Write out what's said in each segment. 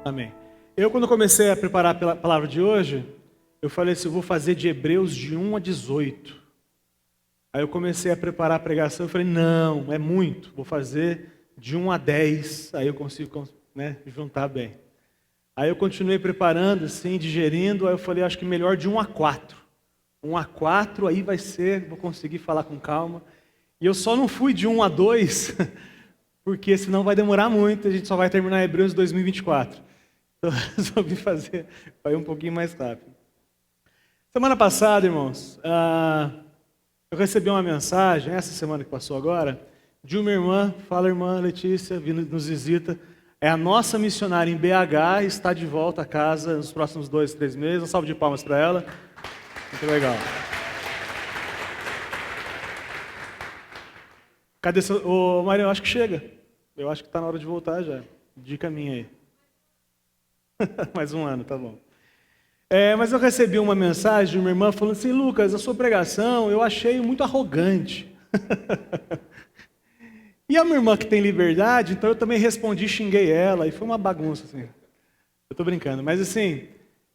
Amém. Eu, quando comecei a preparar a palavra de hoje, eu falei assim, eu vou fazer de Hebreus de 1 a 18. Aí eu comecei a preparar a pregação, eu falei, não, é muito, vou fazer de 1 a 10, aí eu consigo, juntar bem. Aí eu continuei preparando, assim, digerindo, aí eu falei, acho que melhor de 1 a 4. 1 a 4, aí vai ser, vou conseguir falar com calma. E eu só não fui de 1 a 2, porque senão vai demorar muito, a gente só vai terminar Hebreus 2024. Então eu resolvi fazer, vai um pouquinho mais rápido. Semana passada, irmãos, eu recebi uma mensagem, essa semana que passou agora, de uma irmã, fala irmã Letícia, vindo nos visita, é a nossa missionária em BH, está de volta a casa nos próximos 2, 3 meses, um salve de palmas para ela, muito legal. Cadê seu... Ô Maria, eu acho que chega, eu acho que está na hora de voltar já, dica minha aí. Mais um ano, tá bom. Mas eu recebi uma mensagem de uma irmã falando assim, Lucas, a sua pregação eu achei muito arrogante. E a minha irmã que tem liberdade, então eu também respondi, xinguei ela, e foi uma bagunça, assim. Eu estou brincando, mas assim,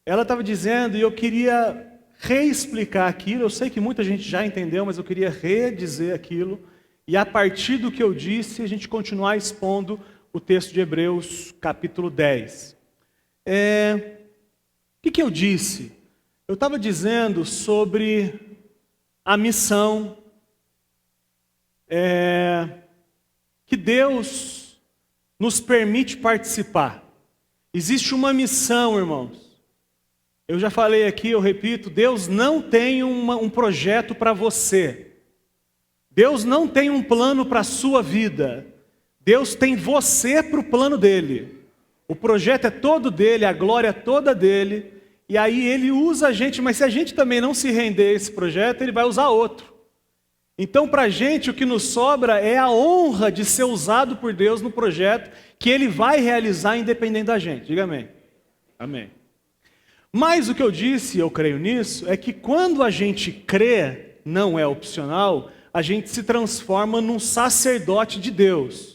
ela estava dizendo, e eu queria reexplicar aquilo, eu sei que muita gente já entendeu, mas eu queria redizer aquilo, e a partir do que eu disse, a gente continuar expondo o texto de Hebreus, capítulo 10. O que eu disse? Eu estava dizendo sobre a missão que Deus nos permite participar. Existe uma missão, irmãos. Eu já falei aqui, eu repito, Deus não tem um projeto para você. Deus não tem um plano para a sua vida. Deus tem você para o plano dele. O projeto é todo dele, a glória é toda dele, e aí ele usa a gente, mas se a gente também não se render a esse projeto, ele vai usar outro. Então, para a gente, o que nos sobra é a honra de ser usado por Deus no projeto que ele vai realizar independente da gente. Diga amém. Amém. Mas o que eu disse, eu creio nisso, é que quando a gente crê, não é opcional, a gente se transforma num sacerdote de Deus.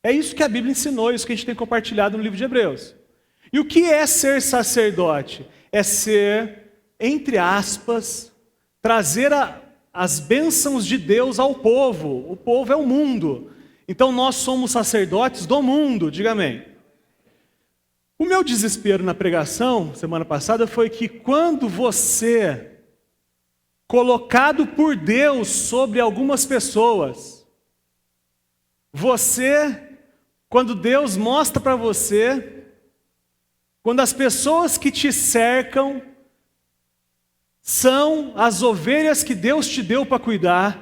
É isso que a Bíblia ensinou, isso que a gente tem compartilhado no livro de Hebreus. E o que é ser sacerdote? É ser, entre aspas, trazer as bênçãos de Deus ao povo. O povo é o mundo. Então nós somos sacerdotes do mundo, diga amém. O meu desespero na pregação, semana passada, foi que quando você, colocado por Deus sobre algumas pessoas, quando Deus mostra para você, quando as pessoas que te cercam são as ovelhas que Deus te deu para cuidar,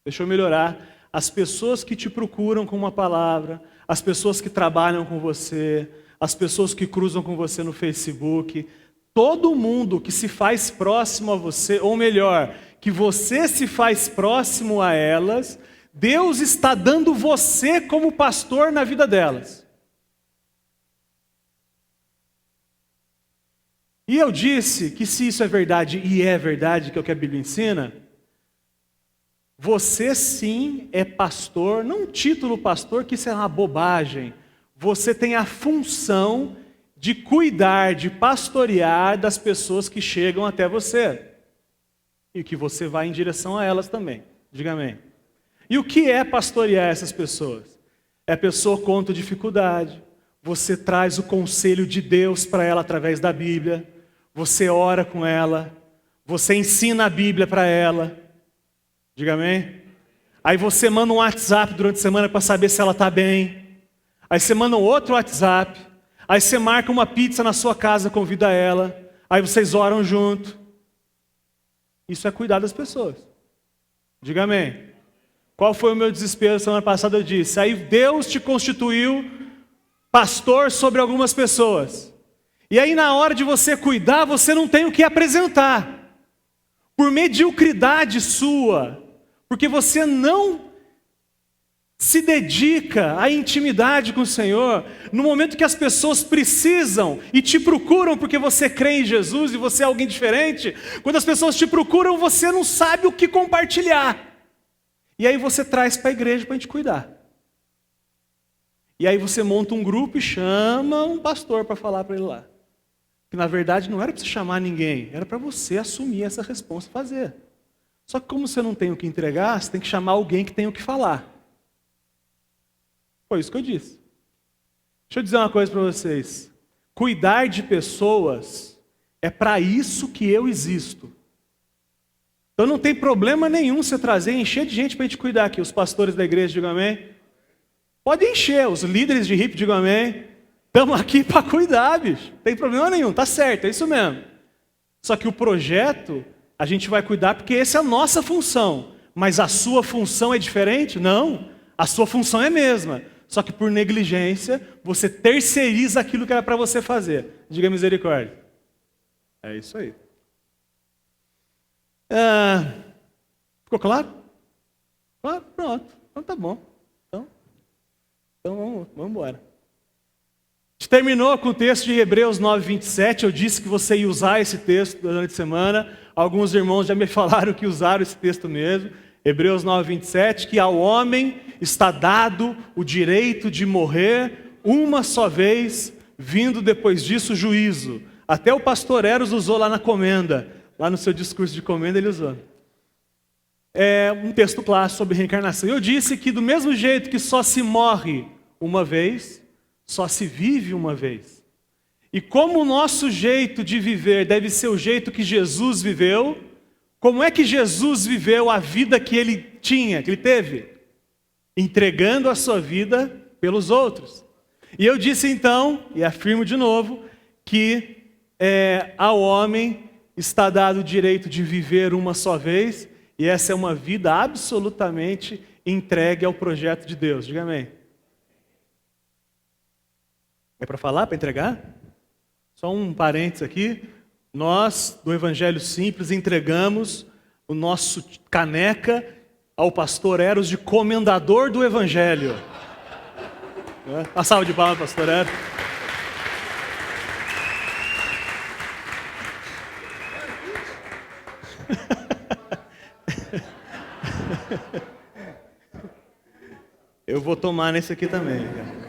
deixa eu melhorar, as pessoas que te procuram com uma palavra, as pessoas que trabalham com você, as pessoas que cruzam com você no Facebook, todo mundo que se faz próximo a você, ou melhor, que você se faz próximo a elas, Deus está dando você como pastor na vida delas. E eu disse que se isso é verdade, e é verdade, que é o que a Bíblia ensina, você sim é pastor, não um título pastor, que isso é uma bobagem. Você tem a função de cuidar, de pastorear das pessoas que chegam até você. E que você vai em direção a elas também. Diga amém. E o que é pastorear essas pessoas? A pessoa conta dificuldade, você traz o conselho de Deus para ela através da Bíblia, você ora com ela, você ensina a Bíblia para ela, diga amém? Aí você manda um WhatsApp durante a semana para saber se ela está bem, aí você manda um outro WhatsApp, aí você marca uma pizza na sua casa, convida ela, aí vocês oram junto. Isso é cuidar das pessoas, diga amém? Qual foi o meu desespero semana passada? Eu disse, aí Deus te constituiu pastor sobre algumas pessoas. E aí na hora de você cuidar, você não tem o que apresentar. Por mediocridade sua, porque você não se dedica à intimidade com o Senhor, no momento que as pessoas precisam e te procuram porque você crê em Jesus e você é alguém diferente, quando as pessoas te procuram, você não sabe o que compartilhar. E aí você traz para a igreja para a gente cuidar. E aí você monta um grupo e chama um pastor para falar para ele lá. Que na verdade não era para você chamar ninguém, era para você assumir essa responsa e fazer. Só que como você não tem o que entregar, você tem que chamar alguém que tem o que falar. Foi isso que eu disse. Deixa eu dizer uma coisa para vocês. Cuidar de pessoas é para isso que eu existo. Então não tem problema nenhum você trazer, encher de gente para a gente cuidar aqui. Os pastores da igreja, digam amém. Pode encher, os líderes de hippie, digam amém. Estamos aqui para cuidar, bicho. Não tem problema nenhum, tá certo, é isso mesmo. Só que o projeto, a gente vai cuidar porque essa é a nossa função. Mas a sua função é diferente? Não, a sua função é a mesma. Só que por negligência, você terceiriza aquilo que era para você fazer. Diga misericórdia. É isso aí. Ficou claro? Claro? Pronto. Então tá bom. Então vamos embora. A gente terminou com o texto de Hebreus 9, 27. Eu disse que você ia usar esse texto durante a semana. Alguns irmãos já me falaram que usaram esse texto mesmo. Hebreus 9, 27, que ao homem está dado o direito de morrer uma só vez, vindo depois disso o juízo. Até o pastor Eros usou lá na comenda, lá no seu discurso de comenda ele usou. É um texto clássico sobre reencarnação. Eu disse que do mesmo jeito que só se morre uma vez, só se vive uma vez. E como o nosso jeito de viver deve ser o jeito que Jesus viveu, como é que Jesus viveu a vida que ele tinha, que ele teve? Entregando a sua vida pelos outros. E eu disse então, e afirmo de novo, que ao homem está dado o direito de viver uma só vez, e essa é uma vida absolutamente entregue ao projeto de Deus. Diga amém. É para falar, para entregar? Só um parênteses aqui. Nós, do Evangelho Simples, entregamos o nosso caneca ao pastor Eros de comendador do Evangelho. Uma salva de palmas, pastor Eros. Eu vou tomar nesse aqui também, cara.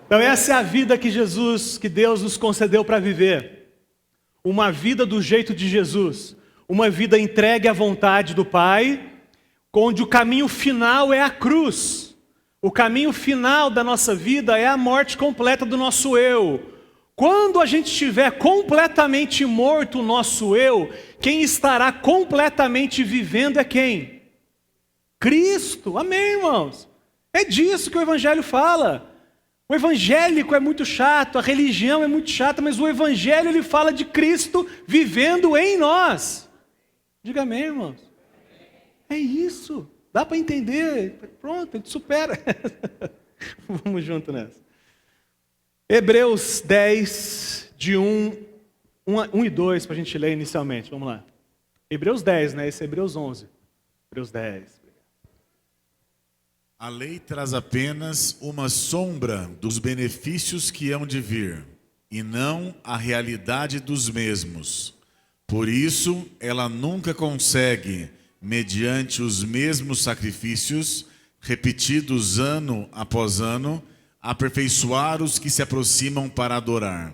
Então essa é a vida que Deus nos concedeu para viver. Uma vida do jeito de Jesus. Uma vida entregue à vontade do Pai, onde o caminho final é a cruz. O caminho final da nossa vida é a morte completa do nosso eu. Quando a gente estiver completamente morto o nosso eu, quem estará completamente vivendo é quem? Cristo. Amém, irmãos? É disso que o Evangelho fala. O evangélico é muito chato, a religião é muito chata, mas o Evangelho ele fala de Cristo vivendo em nós. Diga amém, irmãos. É isso. Dá para entender. Pronto, a gente supera. Vamos junto nessa. Hebreus 10, de 1 e 2, para a gente ler inicialmente. Vamos lá. Hebreus 10, né? Esse é Hebreus 11. Hebreus 10. A lei traz apenas uma sombra dos benefícios que hão de vir, e não a realidade dos mesmos. Por isso, ela nunca consegue, mediante os mesmos sacrifícios, repetidos ano após ano, aperfeiçoar os que se aproximam para adorar.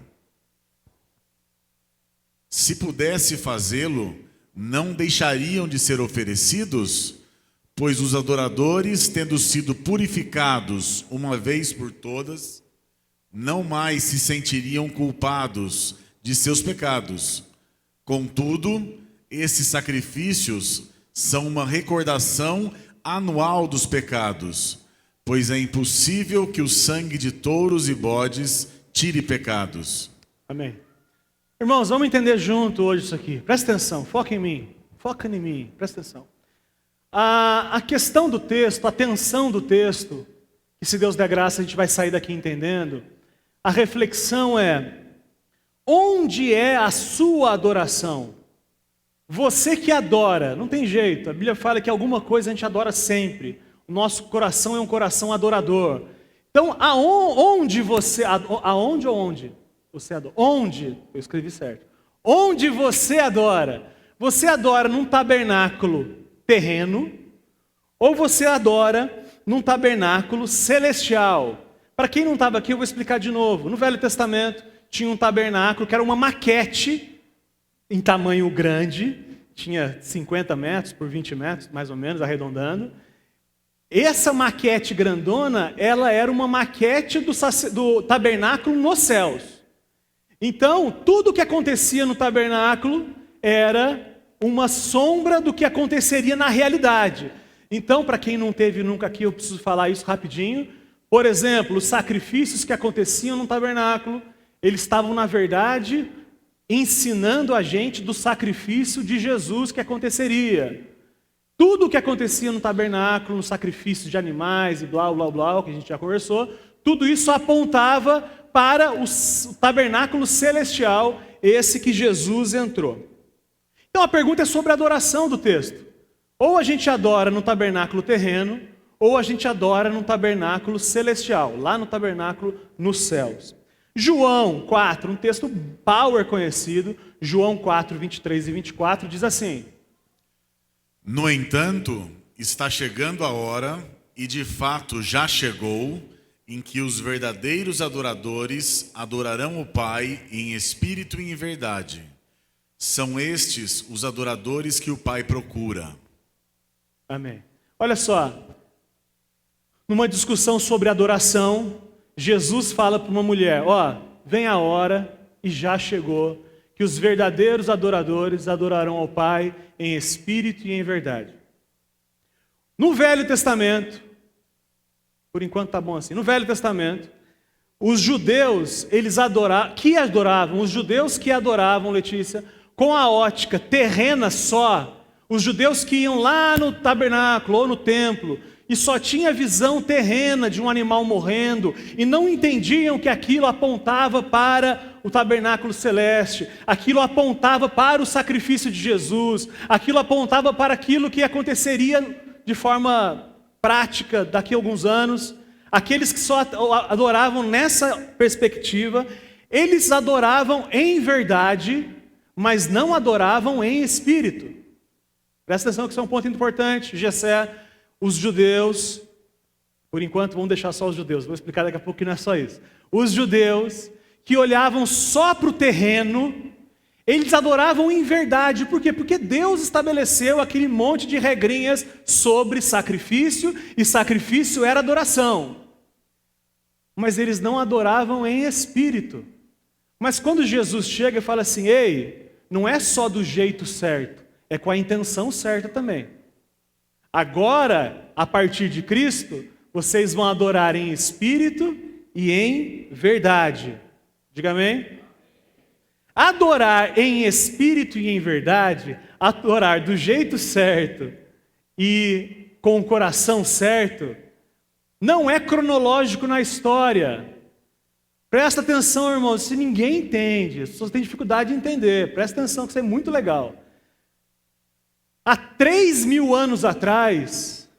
Se pudesse fazê-lo, não deixariam de ser oferecidos, pois os adoradores, tendo sido purificados uma vez por todas, não mais se sentiriam culpados de seus pecados. Contudo, esses sacrifícios são uma recordação anual dos pecados, pois é impossível que o sangue de touros e bodes tire pecados. Amém. Irmãos, vamos entender junto hoje isso aqui. Presta atenção, foca em mim, presta atenção. A questão do texto, a tensão do texto, que se Deus der graça a gente vai sair daqui entendendo, a reflexão é, onde é a sua adoração? Você que adora, não tem jeito, a Bíblia fala que alguma coisa a gente adora sempre, o nosso coração é um coração adorador. Então, aonde você adora? Onde? Eu escrevi certo. Onde você adora? Você adora num tabernáculo terreno ou você adora num tabernáculo celestial? Para quem não estava aqui, eu vou explicar de novo. No Velho Testamento tinha um tabernáculo que era uma maquete em tamanho grande, tinha 50 metros por 20 metros, mais ou menos, arredondando. Essa maquete grandona, ela era uma maquete do tabernáculo nos céus. Então, tudo que acontecia no tabernáculo era uma sombra do que aconteceria na realidade. Então, para quem não teve nunca aqui, eu preciso falar isso rapidinho. Por exemplo, os sacrifícios que aconteciam no tabernáculo, eles estavam, na verdade, ensinando a gente do sacrifício de Jesus que aconteceria. Tudo o que acontecia no tabernáculo, no sacrifício de animais e blá, blá, blá, que a gente já conversou, tudo isso apontava para o tabernáculo celestial, esse que Jesus entrou. Então a pergunta é sobre a adoração do texto. Ou a gente adora no tabernáculo terreno, ou a gente adora no tabernáculo celestial, lá no tabernáculo nos céus. João 4, um texto power conhecido, João 4, 23 e 24, diz assim: No entanto, está chegando a hora, e de fato já chegou, em que os verdadeiros adoradores adorarão o Pai em espírito e em verdade. São estes os adoradores que o Pai procura. Amém. Olha só, numa discussão sobre adoração, Jesus fala para uma mulher: vem a hora, e já chegou, que os verdadeiros adoradores adorarão ao Pai em espírito e em verdade. No Velho Testamento, por enquanto tá bom assim, no Velho Testamento, os judeus, os judeus que adoravam, Letícia, com a ótica terrena só, os judeus que iam lá no tabernáculo ou no templo, e só tinha visão terrena de um animal morrendo, e não entendiam que aquilo apontava para o tabernáculo celeste, aquilo apontava para o sacrifício de Jesus, aquilo apontava para aquilo que aconteceria de forma prática daqui a alguns anos. Aqueles que só adoravam nessa perspectiva, eles adoravam em verdade, mas não adoravam em espírito. Presta atenção que isso é um ponto importante. Jessé, os judeus, por enquanto vamos deixar só os judeus, vou explicar daqui a pouco que não é só isso. Os judeus que olhavam só para o terreno, eles adoravam em verdade. Por quê? Porque Deus estabeleceu aquele monte de regrinhas sobre sacrifício, e sacrifício era adoração. Mas eles não adoravam em espírito. Mas quando Jesus chega e fala assim: ei, não é só do jeito certo, é com a intenção certa também. Agora, a partir de Cristo, vocês vão adorar em espírito e em verdade. Diga amém. Adorar em espírito e em verdade, adorar do jeito certo e com o coração certo, não é cronológico na história. Presta atenção, irmãos, se ninguém entende, as pessoas têm dificuldade de entender, presta atenção que isso é muito legal. Há 3.000 anos atrás,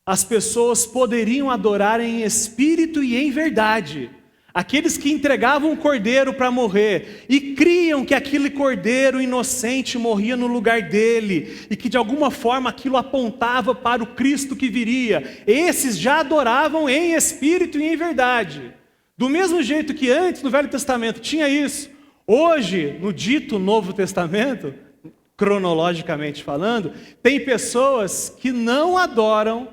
as pessoas poderiam adorar em espírito e em verdade. Aqueles que entregavam um cordeiro para morrer e criam que aquele cordeiro inocente morria no lugar dele e que de alguma forma aquilo apontava para o Cristo que viria, esses já adoravam em espírito e em verdade. Do mesmo jeito que antes no Velho Testamento tinha isso, hoje no dito Novo Testamento, cronologicamente falando, tem pessoas que não adoram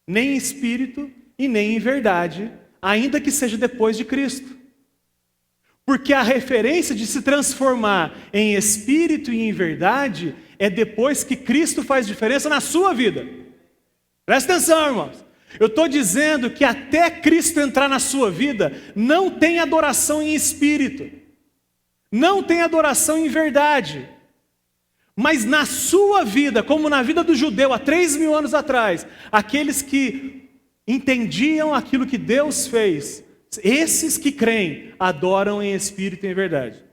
nem em espírito e nem em verdade, ainda que seja depois de Cristo. Porque a referência de se transformar em espírito e em verdade é depois que Cristo faz diferença na sua vida. Presta atenção, irmãos. Eu estou dizendo que até Cristo entrar na sua vida, não tem adoração em espírito, não tem adoração em verdade. Mas na sua vida, como na vida do judeu há 3.000 anos atrás, aqueles que entendiam aquilo que Deus fez, esses que creem, adoram em espírito e em verdade.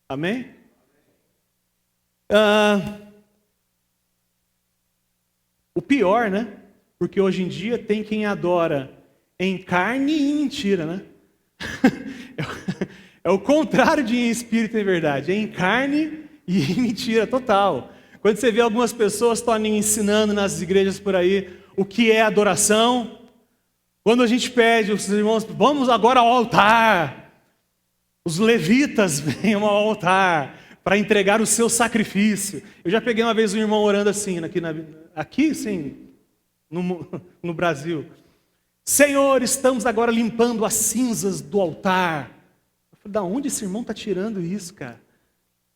Amém? O pior, né? Porque hoje em dia tem quem adora em carne e em mentira, né? É o contrário de em espírito e em verdade. É em carne e em mentira total. Quando você vê algumas pessoas estão ensinando nas igrejas por aí o que é adoração, quando a gente pede os irmãos, vamos agora ao altar, os levitas venham ao altar para entregar o seu sacrifício. Eu já peguei uma vez um irmão orando assim, aqui sim, no Brasil. Senhor, estamos agora limpando as cinzas do altar. Eu falei, da onde esse irmão está tirando isso, cara?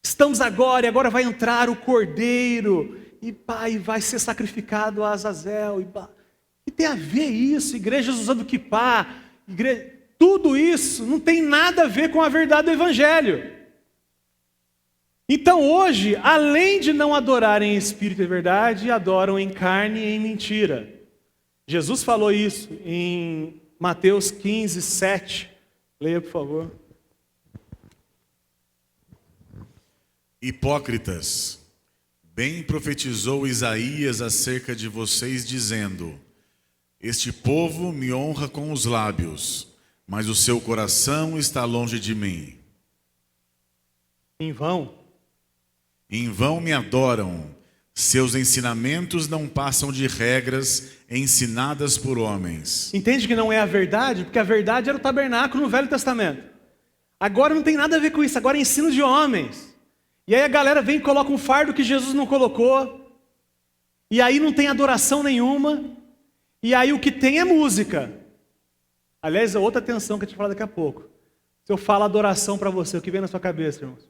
Estamos agora, e agora vai entrar o cordeiro, e vai ser sacrificado a Azazel. E tem a ver isso, igrejas usando quipá, tudo isso não tem nada a ver com a verdade do Evangelho. Então hoje, além de não adorarem em espírito e verdade, adoram em carne e em mentira. Jesus falou isso em Mateus 15, 7. Leia, por favor. Hipócritas, bem profetizou Isaías acerca de vocês, dizendo: este povo me honra com os lábios, mas o seu coração está longe de mim. Em vão. Em vão me adoram, seus ensinamentos não passam de regras ensinadas por homens. Entende que não é a verdade? Porque a verdade era o tabernáculo no Velho Testamento. Agora não tem nada a ver com isso, agora é ensino de homens. E aí a galera vem e coloca um fardo que Jesus não colocou, e aí não tem adoração nenhuma, e aí o que tem é música. Aliás, é outra atenção que eu te falar daqui a pouco. Se eu falo adoração para você, o que vem na sua cabeça, irmãos?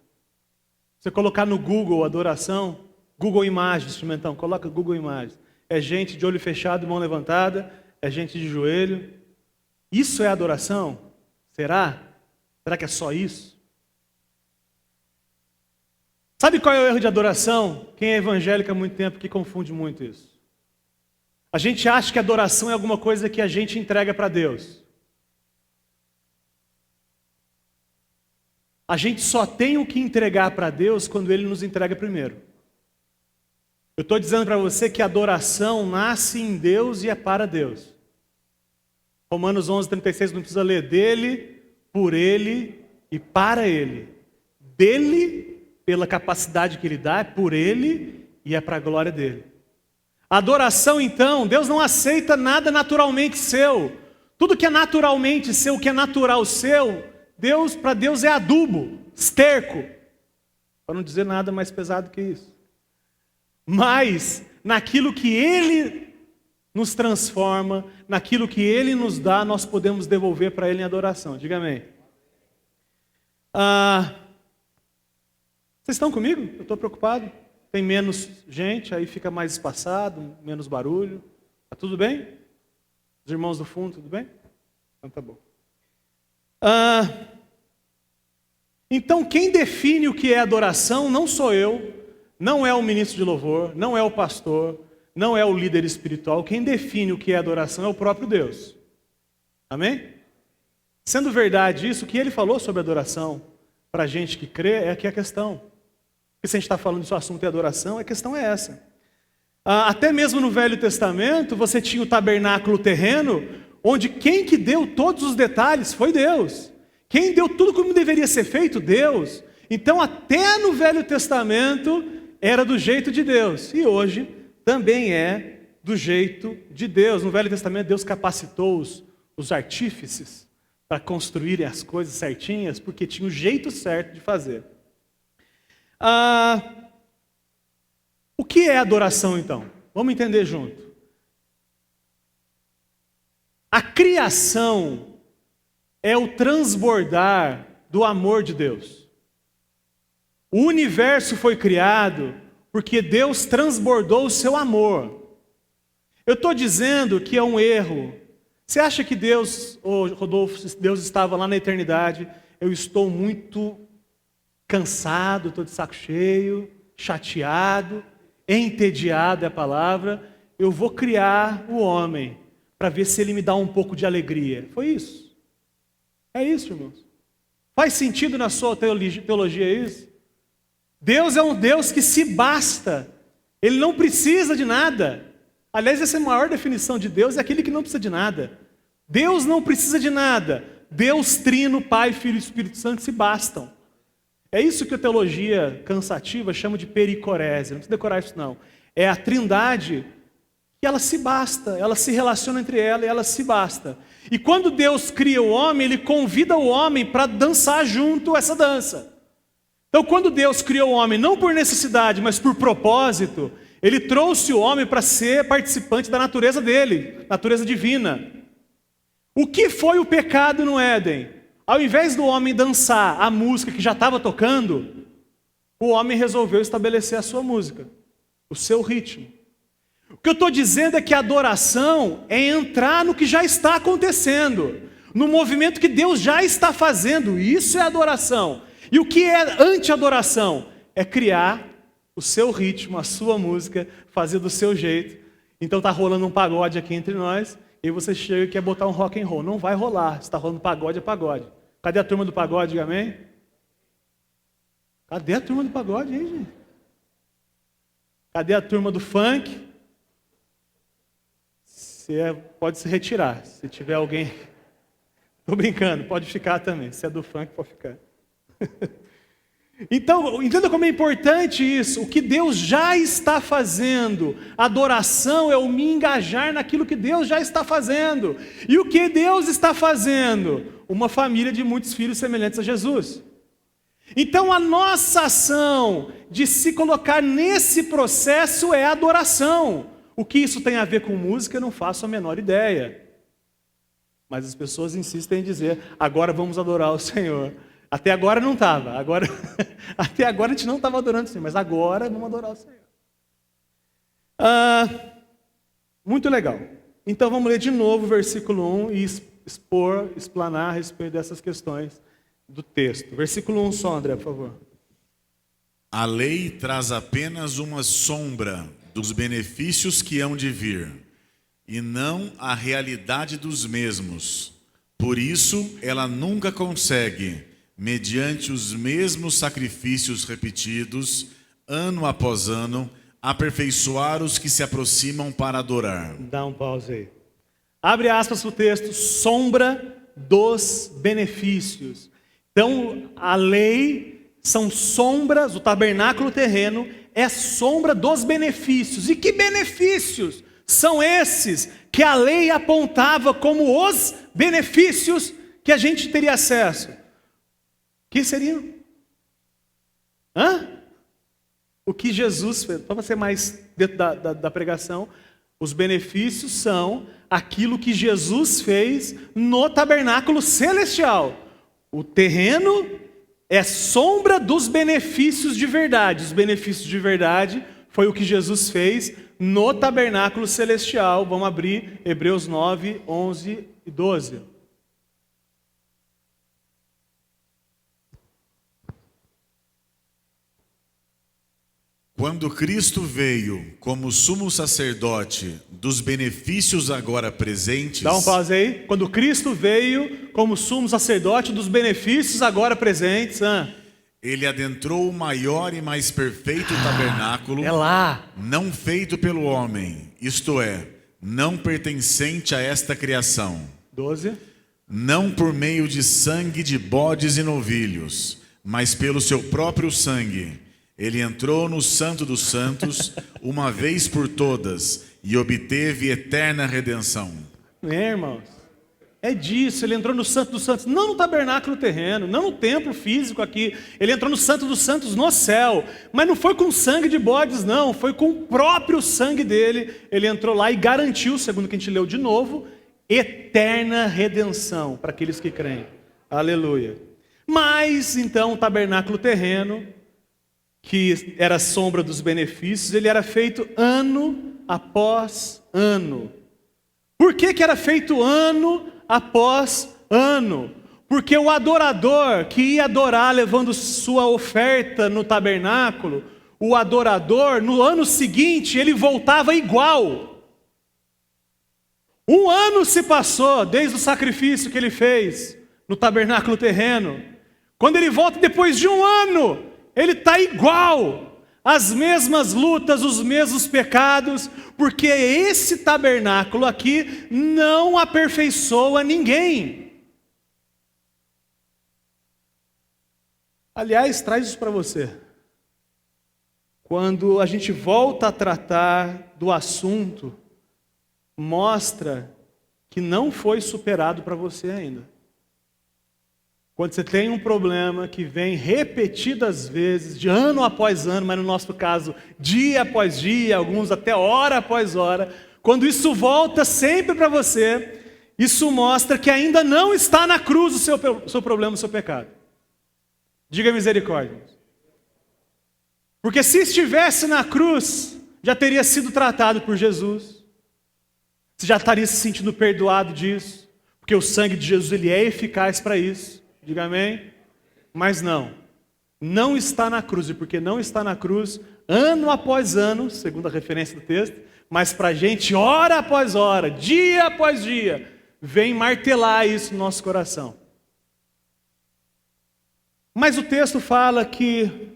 Você colocar no Google adoração, Google Imagens, instrumentão, coloca Google Imagens. É gente de olho fechado, mão levantada, é gente de joelho. Isso é adoração? Será? Será que é só isso? Sabe qual é o erro de adoração? Quem é evangélico há muito tempo que confunde muito isso. A gente acha que adoração é alguma coisa que a gente entrega para Deus. A gente só tem o que entregar para Deus quando Ele nos entrega primeiro. Eu estou dizendo para você que a adoração nasce em Deus e é para Deus. Romanos 11:36 não precisa ler. Dele, por Ele e para Ele. Dele, pela capacidade que Ele dá, é por Ele e é para a glória dEle. A adoração, então, Deus não aceita nada naturalmente seu. Tudo que é naturalmente seu, que é natural seu, para Deus é adubo, esterco. Para não dizer nada mais pesado que isso. Mas, naquilo que Ele nos transforma, naquilo que Ele nos dá, nós podemos devolver para Ele em adoração. Diga amém. Vocês estão comigo? Eu estou preocupado. Tem menos gente, aí fica mais espaçado, menos barulho. Tá tudo bem? Os irmãos do fundo, tudo bem? Então tá bom. Então quem define o que é adoração não sou eu, não é o ministro de louvor, não é o pastor, não é o líder espiritual. Quem define o que é adoração é o próprio Deus. Amém? Sendo verdade isso, o que Ele falou sobre adoração, para a gente que crê, é aqui a questão. Porque se a gente está falando do assunto de adoração, a questão é essa. Até mesmo no Velho Testamento, você tinha o tabernáculo terreno, onde quem que deu todos os detalhes foi Deus. Quem deu tudo como deveria ser feito? Deus. Então, até no Velho Testamento, era do jeito de Deus. E hoje, também é do jeito de Deus. No Velho Testamento, Deus capacitou os artífices para construírem as coisas certinhas, porque tinha o jeito certo de fazer. O que é adoração, então? Vamos entender junto. A criação é o transbordar do amor de Deus. O universo foi criado porque Deus transbordou o seu amor. Eu estou dizendo que é um erro. Você acha que Deus, Rodolfo, Deus estava lá na eternidade? Eu estou muito cansado, estou de saco cheio, chateado, entediado é a palavra. Eu vou criar o homem para ver se ele me dá um pouco de alegria. Foi isso. É isso, irmãos. Faz sentido na sua teologia isso? Deus é um Deus que se basta. Ele não precisa de nada. Aliás, essa é a maior definição de Deus, é aquele que não precisa de nada. Deus não precisa de nada. Deus Trino, Pai, Filho e Espírito Santo se bastam. É isso que a teologia cansativa chama de pericorese. Não precisa decorar isso não. É a trindade que ela se basta, ela se relaciona entre ela e ela se basta. E quando Deus cria o homem, Ele convida o homem para dançar junto essa dança. Então quando Deus criou o homem, não por necessidade, mas por propósito, Ele trouxe o homem para ser participante da natureza dele, natureza divina. O que foi o pecado no Éden? Ao invés do homem dançar a música que já estava tocando, o homem resolveu estabelecer a sua música, o seu ritmo. O que eu estou dizendo é que a adoração é entrar no que já está acontecendo, no movimento que Deus já está fazendo. Isso é adoração. E o que é anti-adoração? É criar o seu ritmo, a sua música, fazer do seu jeito. Então está rolando um pagode aqui entre nós, e você chega e quer botar um rock and roll. Não vai rolar. Se está rolando pagode, é pagode. Cadê a turma do pagode, amém? Cadê a turma do pagode, hein, gente? Cadê a turma do funk? Pode se retirar. Se tiver alguém... Estou brincando, pode ficar também. Se é do funk, pode ficar. Então, entenda como é importante isso. O que Deus já está fazendo. Adoração é o me engajar naquilo que Deus já está fazendo. E o que Deus está fazendo? Uma família de muitos filhos semelhantes a Jesus. Então a nossa ação de se colocar nesse processo é adoração. O que isso tem a ver com música, eu não faço a menor ideia. Mas as pessoas insistem em dizer, agora vamos adorar o Senhor. Até agora não estava. Até agora a gente não estava adorando o Senhor, mas agora vamos adorar o Senhor. Muito legal. Então vamos ler de novo o versículo 1 e explanar a respeito dessas questões do texto. Versículo 1 só, André, por favor. A lei traz apenas uma sombra dos benefícios que hão de vir, e não a realidade dos mesmos. Por isso, ela nunca consegue, mediante os mesmos sacrifícios repetidos, ano após ano, aperfeiçoar os que se aproximam para adorar. Dá um pause aí. Abre aspas para o texto, sombra dos benefícios. Então, a lei são sombras, o tabernáculo terreno é sombra dos benefícios. E que benefícios são esses que a lei apontava como os benefícios que a gente teria acesso? Que seriam? O que Jesus fez, para ser mais dentro da pregação, os benefícios são aquilo que Jesus fez no tabernáculo celestial. O terreno é sombra dos benefícios de verdade. Os benefícios de verdade foi o que Jesus fez no tabernáculo celestial. Vamos abrir Hebreus 9, 11 e 12. Quando Cristo veio como sumo sacerdote dos benefícios agora presentes... Dá um pause aí. Quando Cristo veio como sumo sacerdote dos benefícios agora presentes... Ele adentrou o maior e mais perfeito tabernáculo... É lá. Não feito pelo homem, isto é, não pertencente a esta criação. 12. Não por meio de sangue de bodes e novilhos, mas pelo seu próprio sangue... Ele entrou no Santo dos Santos uma vez por todas e obteve eterna redenção. Irmãos, é disso, ele entrou no Santo dos Santos, não no tabernáculo terreno, não no templo físico aqui, ele entrou no Santo dos Santos no céu, mas não foi com sangue de bodes não, foi com o próprio sangue dele, ele entrou lá e garantiu, segundo o que a gente leu de novo, eterna redenção para aqueles que creem. Aleluia. Mas, então, o tabernáculo terreno, que era a sombra dos benefícios, ele era feito ano após ano. Por que era feito ano após ano? Porque o adorador que ia adorar levando sua oferta no tabernáculo, o adorador, no ano seguinte, ele voltava igual. Um ano se passou desde o sacrifício que ele fez no tabernáculo terreno. Quando ele volta depois de um ano, ele está igual, as mesmas lutas, os mesmos pecados, porque esse tabernáculo aqui não aperfeiçoa ninguém. Aliás, traz isso para você. Quando a gente volta a tratar do assunto, mostra que não foi superado para você ainda. Quando você tem um problema que vem repetidas vezes, de ano após ano, mas no nosso caso, dia após dia, alguns até hora após hora, quando isso volta sempre para você, isso mostra que ainda não está na cruz o seu problema, o seu pecado. Diga misericórdia. Porque se estivesse na cruz, já teria sido tratado por Jesus. Você já estaria se sentindo perdoado disso. Porque o sangue de Jesus ele é eficaz para isso. Diga amém. Mas não. Não está na cruz. E porque não está na cruz, ano após ano, segundo a referência do texto, mas para a gente, hora após hora, dia após dia, vem martelar isso no nosso coração. Mas o texto fala que...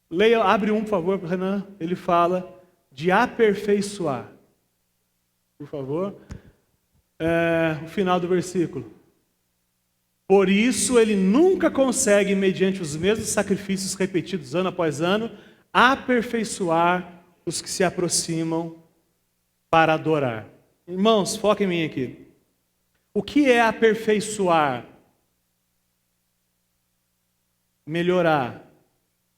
Leia, abre por favor, Renan. Ele fala de aperfeiçoar. Por favor. O final do versículo. Por isso ele nunca consegue, mediante os mesmos sacrifícios repetidos ano após ano, aperfeiçoar os que se aproximam para adorar. Irmãos, foquem em mim aqui. O que é aperfeiçoar? Melhorar.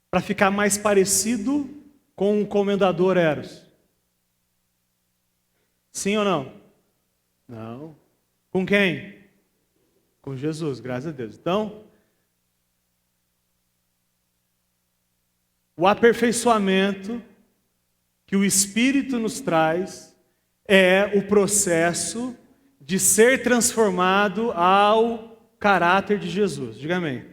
Para ficar mais parecido com o comendador Eros. Sim ou não? Não. Com quem? Com Jesus, graças a Deus. Então, o aperfeiçoamento que o Espírito nos traz é o processo de ser transformado ao caráter de Jesus. Diga amém.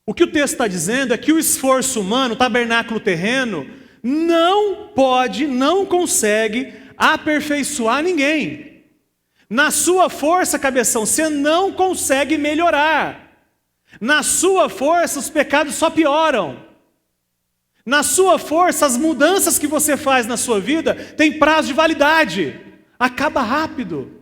O que o texto está dizendo é que o esforço humano, o tabernáculo terreno, não pode, não consegue aperfeiçoar ninguém. Na sua força, cabeção, você não consegue melhorar. Na sua força, os pecados só pioram. Na sua força, as mudanças que você faz na sua vida têm prazo de validade. Acaba rápido.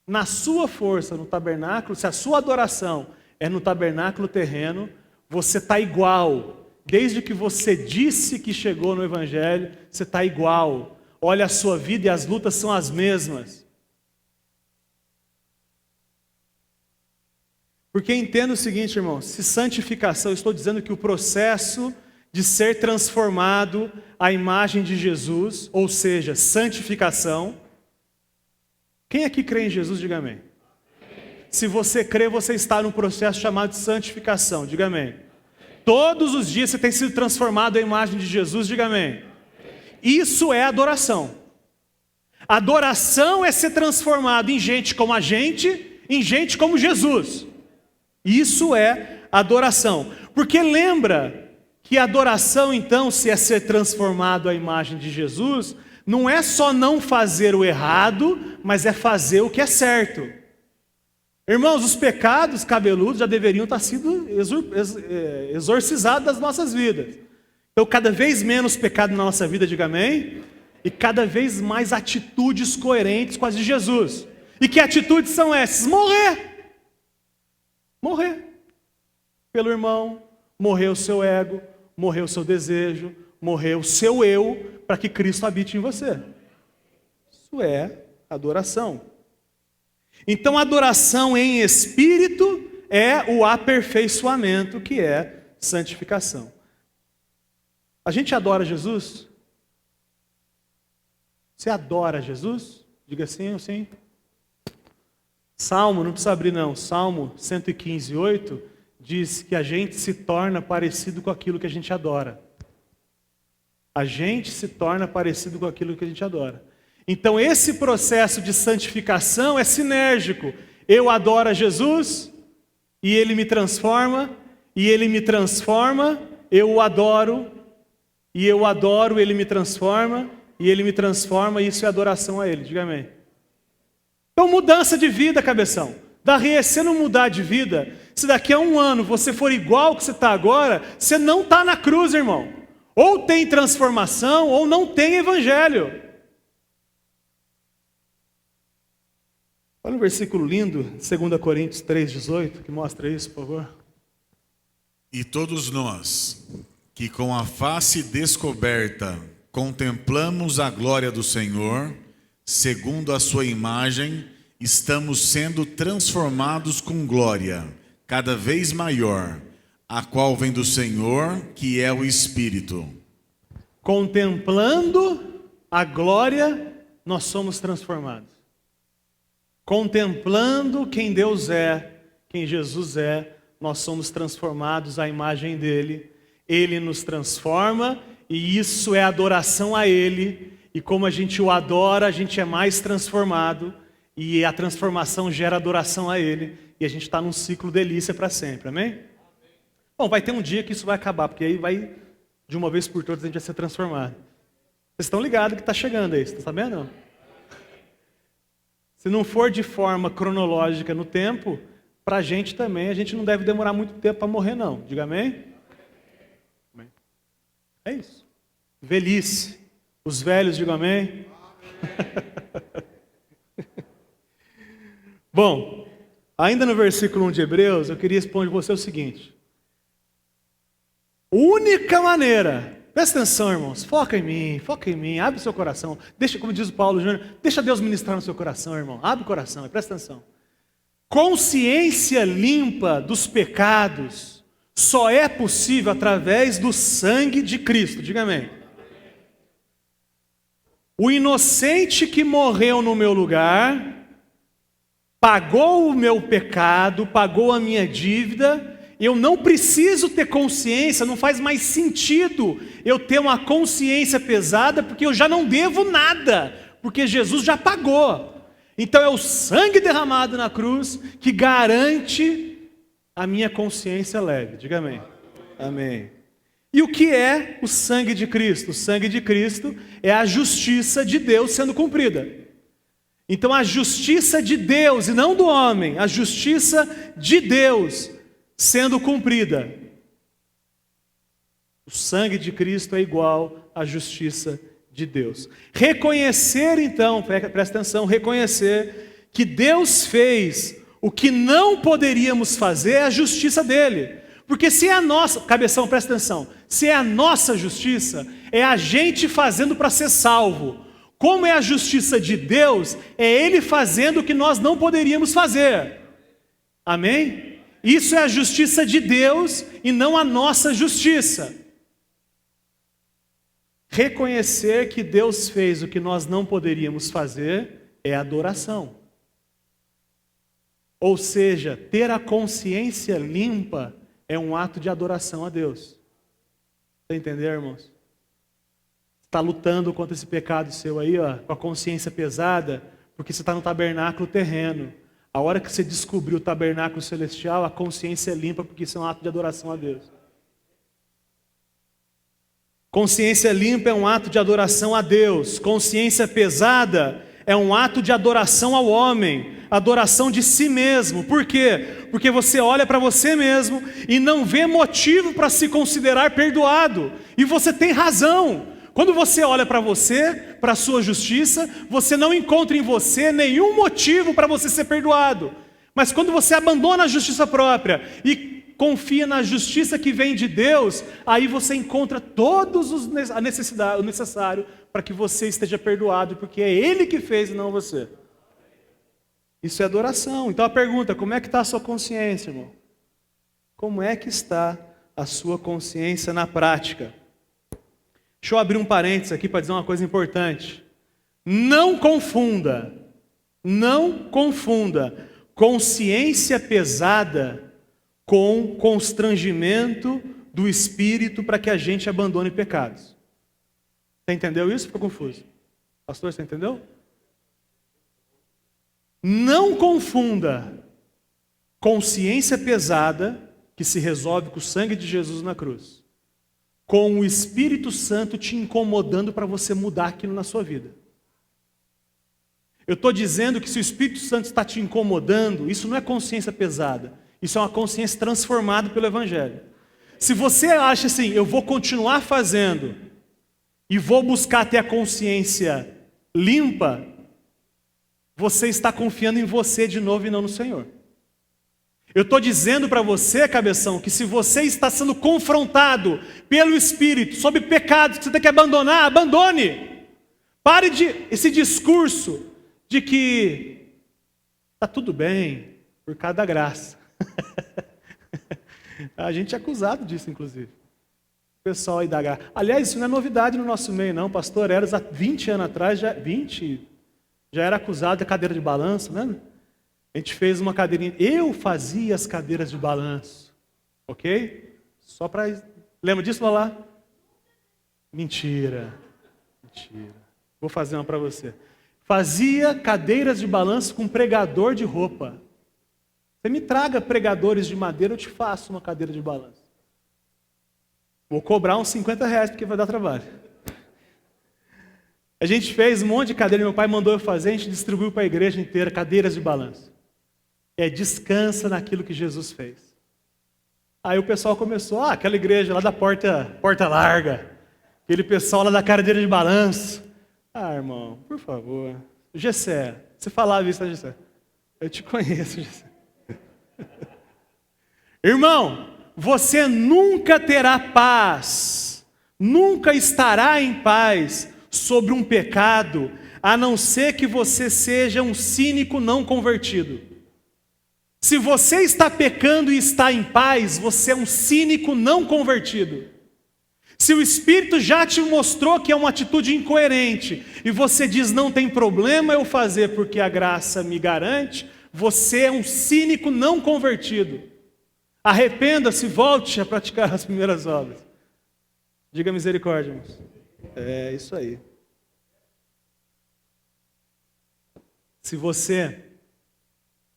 Na sua força, no tabernáculo, se a sua adoração é no tabernáculo terreno, você está igual. Desde que você disse que chegou no Evangelho, você está igual. Olha a sua vida e as lutas são as mesmas. Porque entenda o seguinte, irmão, se santificação, eu estou dizendo que o processo de ser transformado à imagem de Jesus, ou seja, santificação. Quem aqui crê em Jesus, diga amém. Se você crê, você está num processo chamado de santificação. Diga amém. Todos os dias você tem sido transformado à imagem de Jesus. Diga amém. Isso é adoração. Adoração é ser transformado em gente como a gente, em gente como Jesus. Isso é adoração. Porque lembra que adoração, então, se é ser transformado à imagem de Jesus, não é só não fazer o errado, mas é fazer o que é certo. Irmãos, os pecados cabeludos já deveriam estar sendo exorcizados das nossas vidas. Então, cada vez menos pecado na nossa vida, diga amém, e cada vez mais atitudes coerentes com as de Jesus. E que atitudes são essas? Morrer. Morrer. Pelo irmão, morrer o seu ego, morrer o seu desejo, morrer o seu eu, para que Cristo habite em você. Isso é adoração. Então, adoração em espírito é o aperfeiçoamento, que é santificação. A gente adora Jesus? Você adora Jesus? Diga sim ou sim. Salmo, não precisa abrir não, Salmo 115, 8, diz que a gente se torna parecido com aquilo que a gente adora. A gente se torna parecido com aquilo que a gente adora. Então esse processo de santificação é sinérgico. Eu adoro a Jesus e Ele me transforma, e Ele me transforma, eu o adoro, e eu adoro, Ele me transforma, e Ele me transforma, e isso é adoração a Ele. Diga amém. Então mudança de vida, cabeção. Daí, se não mudar de vida, se daqui a um ano você for igual ao que você está agora, você não está na cruz, irmão. Ou tem transformação, ou não tem evangelho. Olha um versículo lindo, 2 Coríntios 3,18, que mostra isso, por favor. E todos nós, que com a face descoberta contemplamos a glória do Senhor, segundo a sua imagem, estamos sendo transformados com glória, cada vez maior, a qual vem do Senhor, que é o Espírito. Contemplando a glória, nós somos transformados. Contemplando quem Deus é, quem Jesus é, nós somos transformados à imagem dele. Ele nos transforma e isso é adoração a ele. E como a gente o adora, a gente é mais transformado. E a transformação gera adoração a ele. E a gente está num ciclo delícia para sempre, amém? Bom, vai ter um dia que isso vai acabar, porque aí vai, de uma vez por todas, a gente vai ser transformado. Vocês estão ligados que está chegando aí, você está sabendo? Não? Se não for de forma cronológica no tempo, para a gente também, a gente não deve demorar muito tempo para morrer, não. Diga amém? Amém. É isso. Velhice. Os velhos, digam amém? Bom, ainda no versículo 1 de Hebreus, eu queria expor de você o seguinte. Única maneira, presta atenção, irmãos, foca em mim, abre o seu coração. Deixa, como diz o Paulo Júnior, deixa Deus ministrar no seu coração, irmão. Abre o coração, presta atenção. Consciência limpa dos pecados só é possível através do sangue de Cristo. Diga amém. O inocente que morreu no meu lugar, pagou o meu pecado, pagou a minha dívida. Eu não preciso ter consciência, não faz mais sentido eu ter uma consciência pesada, porque eu já não devo nada, porque Jesus já pagou. Então é o sangue derramado na cruz que garante a minha consciência leve. Diga amém. Amém. E o que é o sangue de Cristo? O sangue de Cristo é a justiça de Deus sendo cumprida. Então a justiça de Deus e não do homem, a justiça de Deus sendo cumprida. O sangue de Cristo é igual à justiça de Deus. Reconhecer então, presta atenção, reconhecer que Deus fez o que não poderíamos fazer é a justiça dele. Porque se é a nossa, cabeção, presta atenção, se é a nossa justiça, é a gente fazendo para ser salvo. Como é a justiça de Deus, é ele fazendo o que nós não poderíamos fazer. Amém? Isso é a justiça de Deus e não a nossa justiça. Reconhecer que Deus fez o que nós não poderíamos fazer é adoração. Ou seja, ter a consciência limpa é um ato de adoração a Deus. Você entendeu, irmãos? Está lutando contra esse pecado seu aí, ó, com a consciência pesada, porque você está no tabernáculo terreno. A hora que você descobriu o tabernáculo celestial, a consciência é limpa, porque isso é um ato de adoração a Deus. Consciência limpa é um ato de adoração a Deus. Consciência pesada é um ato de adoração ao homem, adoração de si mesmo. Por quê? Porque você olha para você mesmo e não vê motivo para se considerar perdoado. E você tem razão. Quando você olha para você, para a sua justiça, você não encontra em você nenhum motivo para você ser perdoado. Mas quando você abandona a justiça própria e confia na justiça que vem de Deus, aí você encontra todos o necessário para que você esteja perdoado, porque é Ele que fez e não você. Isso é adoração. Então a pergunta, como é que está a sua consciência, irmão? Como é que está a sua consciência na prática? Deixa eu abrir um parênteses aqui para dizer uma coisa importante. Não confunda consciência pesada com constrangimento do Espírito para que a gente abandone pecados. Você entendeu isso? Ficou confuso? Pastor, você entendeu? Não confunda consciência pesada, que se resolve com o sangue de Jesus na cruz, com o Espírito Santo te incomodando para você mudar aquilo na sua vida. Eu estou dizendo que se o Espírito Santo está te incomodando, isso não é consciência pesada, isso é uma consciência transformada pelo Evangelho. Se você acha assim, eu vou continuar fazendo e vou buscar ter a consciência limpa, você está confiando em você de novo e não no Senhor. Eu estou dizendo para você, cabeção, que se você está sendo confrontado pelo Espírito sobre pecados que você tem que abandonar, abandone. Pare de esse discurso de que está tudo bem por causa da graça. A gente é acusado disso, inclusive. O pessoal aí da graça. Aliás, isso não é novidade no nosso meio, não. O pastor Eros, há 20 anos atrás, já era acusado da cadeira de balanço, né? A gente fez uma cadeirinha. Eu fazia as cadeiras de balanço. Ok? Só para... Lembra disso, Lala? Mentira. Vou fazer uma para você. Fazia cadeiras de balanço com pregador de roupa. Você me traga pregadores de madeira, eu te faço uma cadeira de balanço. Vou cobrar uns R$50 porque vai dar trabalho. A gente fez um monte de cadeira, meu pai mandou eu fazer, a gente distribuiu para a igreja inteira cadeiras de balanço. Descansa naquilo que Jesus fez. Aí o pessoal começou, aquela igreja lá da porta larga, aquele pessoal lá da cadeira de balanço. Irmão, por favor. Gessé, você falava isso, né, Gessé? Eu te conheço, Gessé. Irmão, você nunca terá paz, nunca estará em paz sobre um pecado, a não ser que você seja um cínico não convertido. Se você está pecando e está em paz, você é um cínico não convertido. Se o Espírito já te mostrou que é uma atitude incoerente, e você diz, não tem problema eu fazer porque a graça me garante, você é um cínico não convertido. Arrependa-se, volte a praticar as primeiras obras. Diga misericórdia, irmãos. É isso aí. Se você,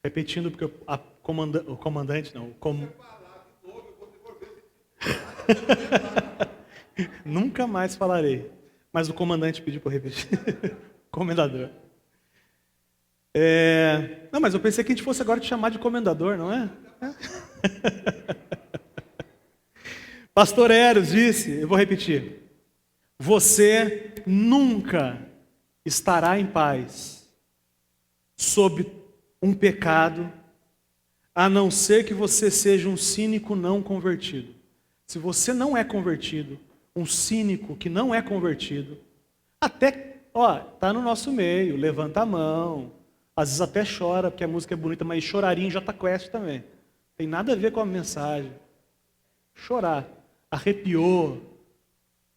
repetindo, porque o comandante, não, nunca mais falarei, mas o comandante pediu para eu repetir. Comendador. Não, mas eu pensei que a gente fosse agora te chamar de comendador, não é? Pastor Eros disse, eu vou repetir, você nunca estará em paz sob um pecado, a não ser que você seja um cínico não convertido. Se você não é convertido, um cínico que não é convertido, até, tá no nosso meio, levanta a mão, às vezes até chora, porque a música é bonita, mas choraria em Jota Quest também. Tem nada a ver com a mensagem. Chorar, arrepiou.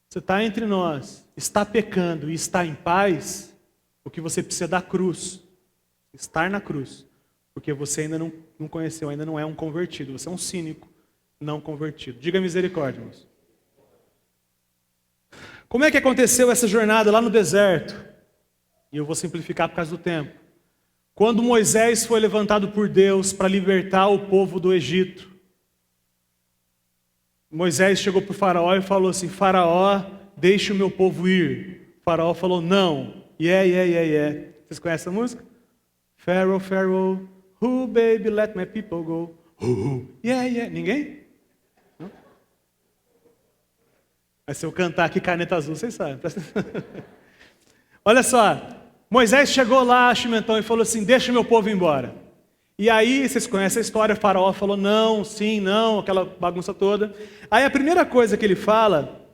Você está entre nós, está pecando e está em paz, o que você precisa é da cruz. Estar na cruz. Porque você ainda não conheceu, ainda não é um convertido. Você é um cínico não convertido. Diga misericórdia, irmãos. Como é que aconteceu essa jornada lá no deserto? E eu vou simplificar por causa do tempo. Quando Moisés foi levantado por Deus para libertar o povo do Egito, Moisés chegou para o faraó e falou assim, Faraó, deixe o meu povo ir. O faraó falou, não. Yeah. Vocês conhecem a música? Pharaoh, Pharaoh, who baby, let my people go. Yeah. Ninguém? Não? Mas se eu cantar aqui caneta azul, vocês sabem. Olha só, Moisés chegou lá, Chimentão, e falou assim, deixa o meu povo ir embora. E aí, vocês conhecem a história, o faraó falou não, sim, não, aquela bagunça toda. Aí a primeira coisa que ele fala,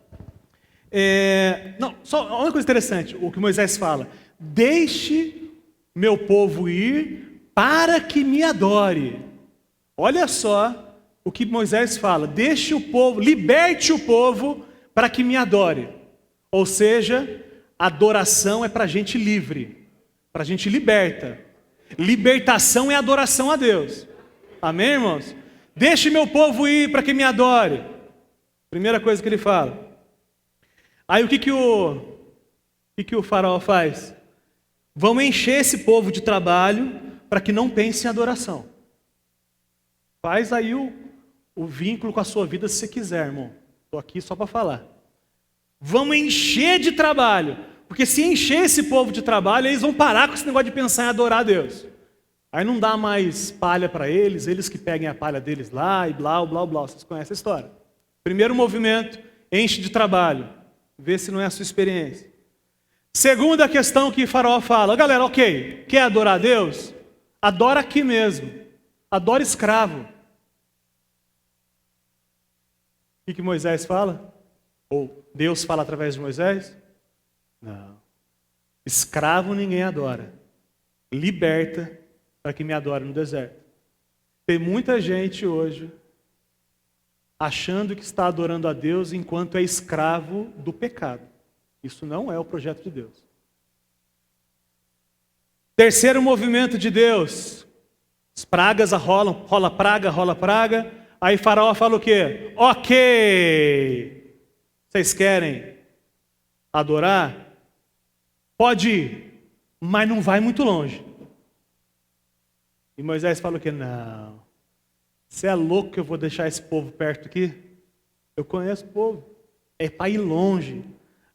só uma coisa interessante, o que Moisés fala, deixe meu povo ir para que me adore. Olha só o que Moisés fala, deixe o povo, liberte o povo para que me adore. Ou seja, adoração é para gente livre, para gente liberta. Libertação é adoração a Deus. Amém, irmãos? Deixe meu povo ir para que me adore. Primeira coisa que ele fala. Aí o que o faraó faz? Vamos encher esse povo de trabalho para que não pense em adoração. Faz aí o vínculo com a sua vida se você quiser, irmão. Estou aqui só para falar. Vamos encher de trabalho. Porque se encher esse povo de trabalho, eles vão parar com esse negócio de pensar em adorar a Deus. Aí não dá mais palha para eles que peguem a palha deles lá e blá. Vocês conhecem a história. Primeiro movimento, enche de trabalho. Vê se não é a sua experiência. Segunda questão que o faraó fala, galera, ok, quer adorar a Deus? Adora aqui mesmo. Adora escravo. O que Moisés fala? Ou Deus fala através de Moisés? Não. Escravo ninguém adora. Liberta para que me adore no deserto. Tem muita gente hoje achando que está adorando a Deus enquanto é escravo do pecado. Isso não é o projeto de Deus. Terceiro movimento de Deus. As pragas rola praga. Aí Faraó fala o quê? Ok. Vocês querem adorar? Pode ir, mas não vai muito longe. E Moisés fala o quê? Não. Você é louco que eu vou deixar esse povo perto aqui? Eu conheço o povo. É para ir longe.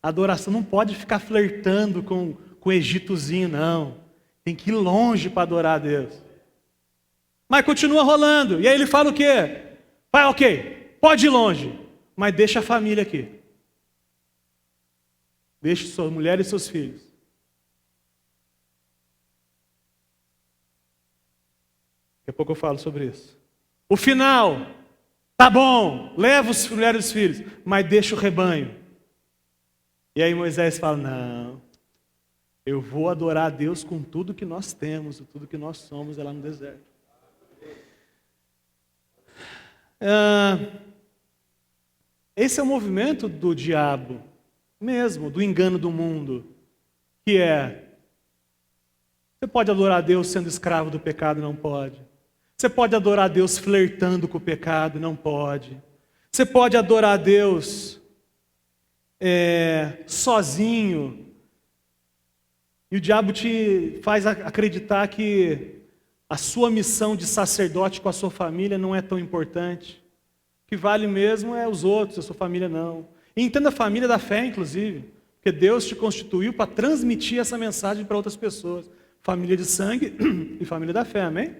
A adoração não pode ficar flertando com o Egitozinho, não. Tem que ir longe para adorar a Deus. Mas continua rolando. E aí ele fala o quê? Vai, ok, pode ir longe, mas deixa a família aqui. Deixe sua mulher e seus filhos. Daqui a pouco eu falo sobre isso. O final, tá bom, leva os mulheres e os filhos, mas deixa o rebanho. E aí Moisés fala, não, eu vou adorar a Deus com tudo que nós temos, tudo que nós somos lá no deserto. Esse é o movimento do diabo, mesmo, do engano do mundo, que é, você pode adorar a Deus sendo escravo do pecado? Não pode. Você pode adorar a Deus flertando com o pecado? Não pode. Você pode adorar a Deus sozinho, e o diabo te faz acreditar que a sua missão de sacerdote com a sua família não é tão importante. O que vale mesmo é os outros, a sua família não. E entenda a família da fé, inclusive, porque Deus te constituiu para transmitir essa mensagem para outras pessoas. Família de sangue e família da fé, amém?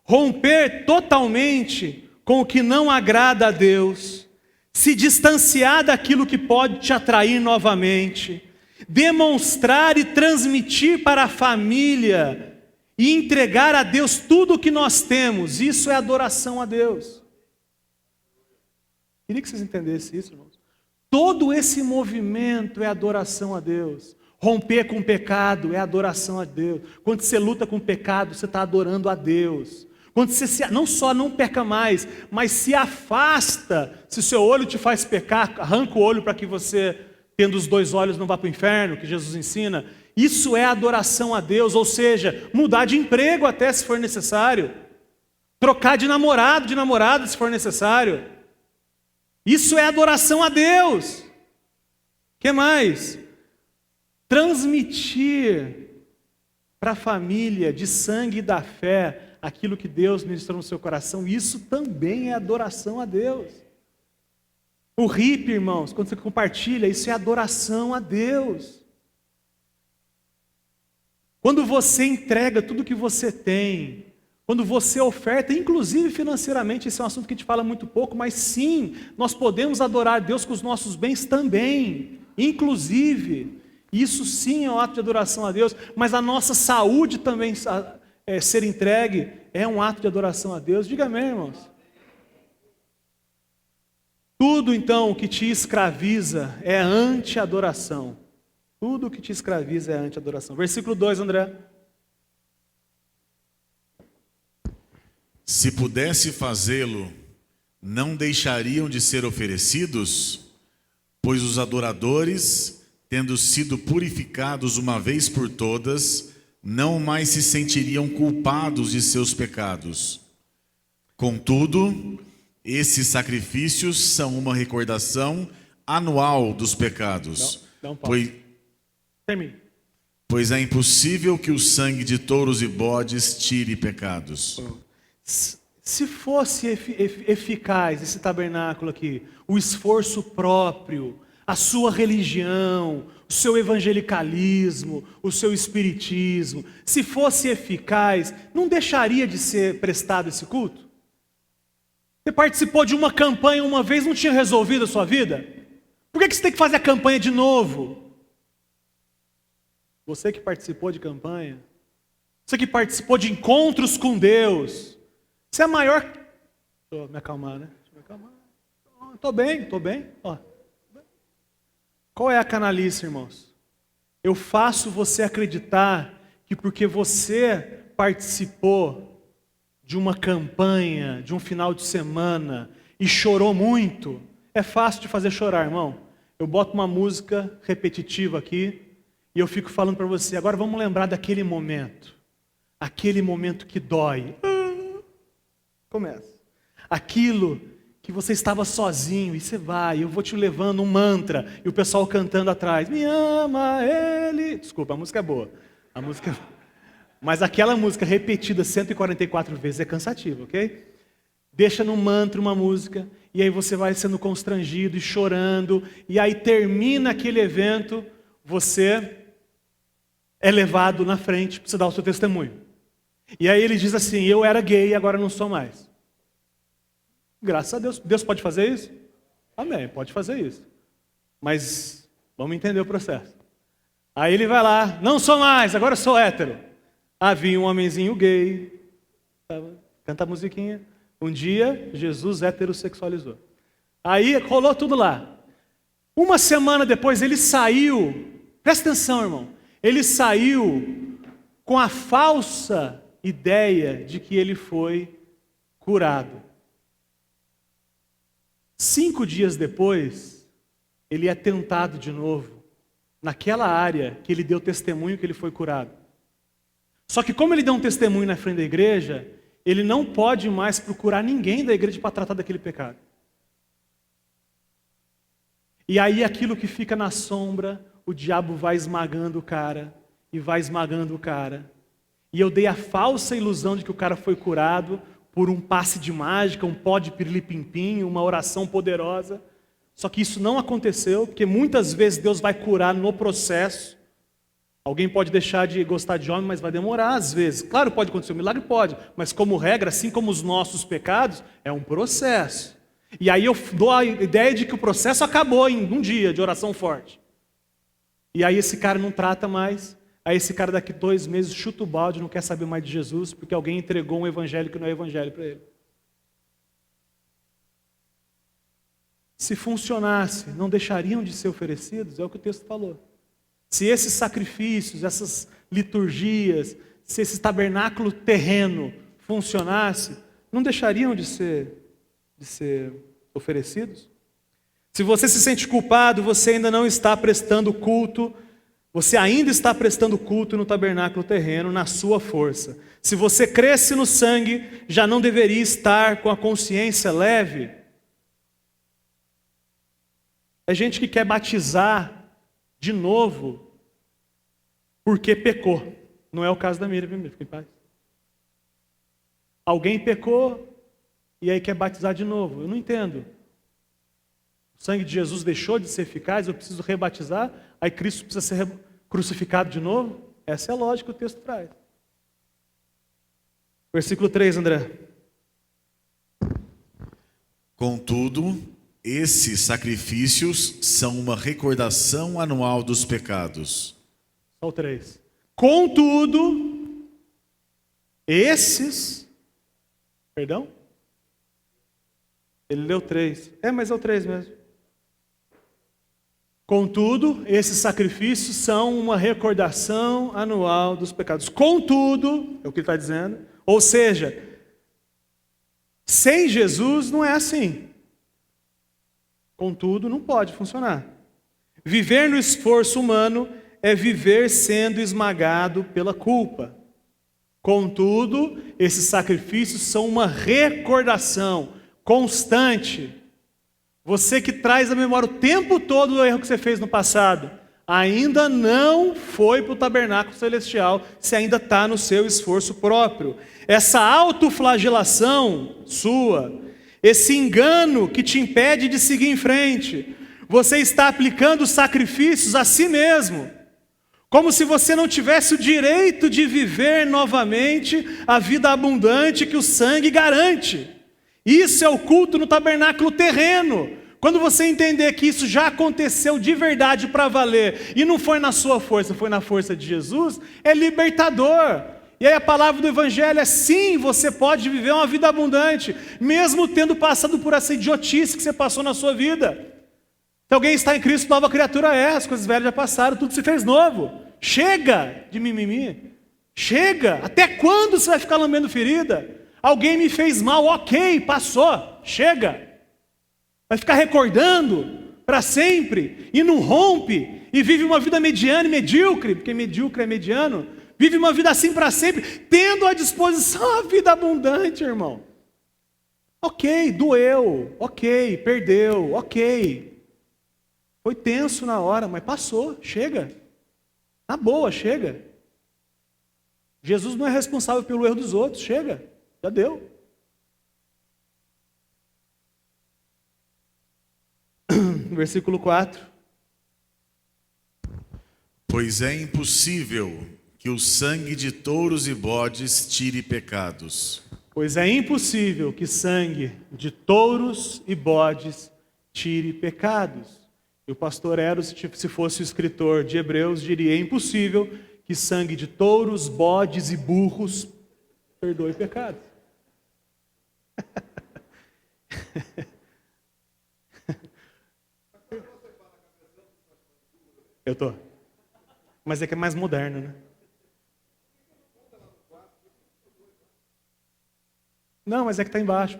Romper totalmente com o que não agrada a Deus, se distanciar daquilo que pode te atrair novamente, demonstrar e transmitir para a família e entregar a Deus tudo o que nós temos, isso é adoração a Deus. Queria que vocês entendessem isso, irmãos. Todo esse movimento é adoração a Deus. Romper com o pecado é adoração a Deus. Quando você luta com o pecado, você está adorando a Deus. Quando você não só não peca mais, mas se afasta, se o seu olho te faz pecar, arranca o olho para que você, tendo os dois olhos, não vá para o inferno, que Jesus ensina. Isso é adoração a Deus, ou seja, mudar de emprego até se for necessário, trocar de namorada se for necessário. Isso é adoração a Deus. O que mais? Transmitir para a família de sangue e da fé aquilo que Deus ministrou no seu coração, isso também é adoração a Deus. O hippie, irmãos, quando você compartilha, isso é adoração a Deus. Quando você entrega tudo que você tem, quando você oferta, inclusive financeiramente, esse é um assunto que a gente fala muito pouco, mas sim, nós podemos adorar a Deus com os nossos bens também, inclusive. Isso sim é um ato de adoração a Deus, mas a nossa saúde também ser entregue é um ato de adoração a Deus. Diga amém, irmãos. Tudo então que te escraviza é anti-adoração. Tudo que te escraviza é anti-adoração. Versículo 2, André. Se pudesse fazê-lo, não deixariam de ser oferecidos, pois os adoradores, tendo sido purificados uma vez por todas, não mais se sentiriam culpados de seus pecados. Contudo, esses sacrifícios são uma recordação anual dos pecados. Termine. Pois é impossível que o sangue de touros e bodes tire pecados. Se fosse eficaz esse tabernáculo aqui, o esforço próprio, a sua religião, o seu evangelicalismo, o seu espiritismo, se fosse eficaz, não deixaria de ser prestado esse culto? Você participou de uma campanha uma vez, não tinha resolvido a sua vida? Por que você tem que fazer a campanha de novo? Você que participou de campanha, você que participou de encontros com Deus, você é maior... Deixa eu me acalmar, né? Deixa eu me acalmar. Estou bem. Ó. Qual é a canalice, irmãos? Eu faço você acreditar que porque você participou de uma campanha, de um final de semana, e chorou muito, é fácil de fazer chorar, irmão. Eu boto uma música repetitiva aqui, e eu fico falando para você, agora vamos lembrar daquele momento que dói. Começa. Aquilo que você estava sozinho, e você vai, eu vou te levando um mantra, e o pessoal cantando atrás, me ama ele. Desculpa, a música é boa. Mas aquela música repetida 144 vezes é cansativa, ok? Deixa no mantra uma música, e aí você vai sendo constrangido e chorando, e aí termina aquele evento, você é levado na frente para você dar o seu testemunho. E aí ele diz assim, eu era gay, agora não sou mais. Graças a Deus. Deus pode fazer isso? Amém, pode fazer isso. Mas vamos entender o processo. Aí ele vai lá, não sou mais, agora sou hétero. Havia um homenzinho gay, canta a musiquinha. Um dia, Jesus heterossexualizou. Aí rolou tudo lá. Uma semana depois ele saiu, presta atenção, irmão, ele saiu com a falsa ideia de que ele foi curado. 5 dias depois, ele é tentado de novo, naquela área que ele deu testemunho que ele foi curado. Só que como ele deu um testemunho na frente da igreja, ele não pode mais procurar ninguém da igreja para tratar daquele pecado. E aí aquilo que fica na sombra, o diabo vai esmagando o cara, e vai esmagando o cara. E eu dei a falsa ilusão de que o cara foi curado por um passe de mágica, um pó de pirilipimpim, uma oração poderosa. Só que isso não aconteceu, porque muitas vezes Deus vai curar no processo. Alguém pode deixar de gostar de homem, mas vai demorar às vezes. Claro, pode acontecer um milagre, pode. Mas como regra, assim como os nossos pecados, é um processo. E aí eu dou a ideia de que o processo acabou em um dia de oração forte. E aí esse cara não trata mais. Aí esse cara daqui 2 meses chuta o balde, não quer saber mais de Jesus, porque alguém entregou um evangelho que não é evangelho para ele. Se funcionasse, não deixariam de ser oferecidos? É o que o texto falou. Se esses sacrifícios, essas liturgias, se esse tabernáculo terreno funcionasse, não deixariam de ser oferecidos? Se você se sente culpado, você ainda não está prestando culto, você ainda está prestando culto no tabernáculo terreno, na sua força. Se você cresce no sangue, já não deveria estar com a consciência leve. É gente que quer batizar de novo porque pecou. Não é o caso da Miriam, fica em paz. Alguém pecou e aí quer batizar de novo. Eu não entendo. O sangue de Jesus deixou de ser eficaz, eu preciso rebatizar, aí Cristo precisa ser crucificado de novo? Essa é a lógica que o texto traz. Versículo 3, André. Contudo, esses sacrifícios são uma recordação anual dos pecados. Só o 3. Contudo, esses... Perdão? Ele leu 3. Mas é o 3 mesmo. Contudo, esses sacrifícios são uma recordação anual dos pecados. Contudo, é o que ele está dizendo. Ou seja, sem Jesus não é assim. Contudo, não pode funcionar. Viver no esforço humano é viver sendo esmagado pela culpa. Contudo, esses sacrifícios são uma recordação constante. Você que traz à memória o tempo todo o erro que você fez no passado, ainda não foi para o tabernáculo celestial, se ainda está no seu esforço próprio. Essa autoflagelação sua, esse engano que te impede de seguir em frente, você está aplicando sacrifícios a si mesmo, como se você não tivesse o direito de viver novamente a vida abundante que o sangue garante. Isso é o culto no tabernáculo terreno. Quando você entender que isso já aconteceu de verdade para valer, e não foi na sua força, foi na força de Jesus, é libertador. E aí a palavra do Evangelho é sim, você pode viver uma vida abundante, mesmo tendo passado por essa idiotice que você passou na sua vida. Se alguém está em Cristo, nova criatura é, as coisas velhas já passaram, tudo se fez novo. Chega de mimimi, chega, até quando você vai ficar lambendo ferida? Alguém me fez mal, ok, passou, chega. Vai ficar recordando para sempre, e não rompe, e vive uma vida mediana e medíocre, porque medíocre é mediano, vive uma vida assim para sempre, tendo à disposição a vida abundante, irmão. Ok, doeu, ok, perdeu, ok. Foi tenso na hora, mas passou, chega. Na boa, chega. Jesus não é responsável pelo erro dos outros, chega, já deu. Versículo 4. Pois é impossível que o sangue de touros e bodes tire pecados. Pois é impossível que sangue de touros e bodes tire pecados. E o pastor Eros, se fosse o escritor de Hebreus, diria: é impossível que sangue de touros, bodes e burros perdoe pecados. Eu tô. Mas é que é mais moderno, né? Não, mas é que está embaixo.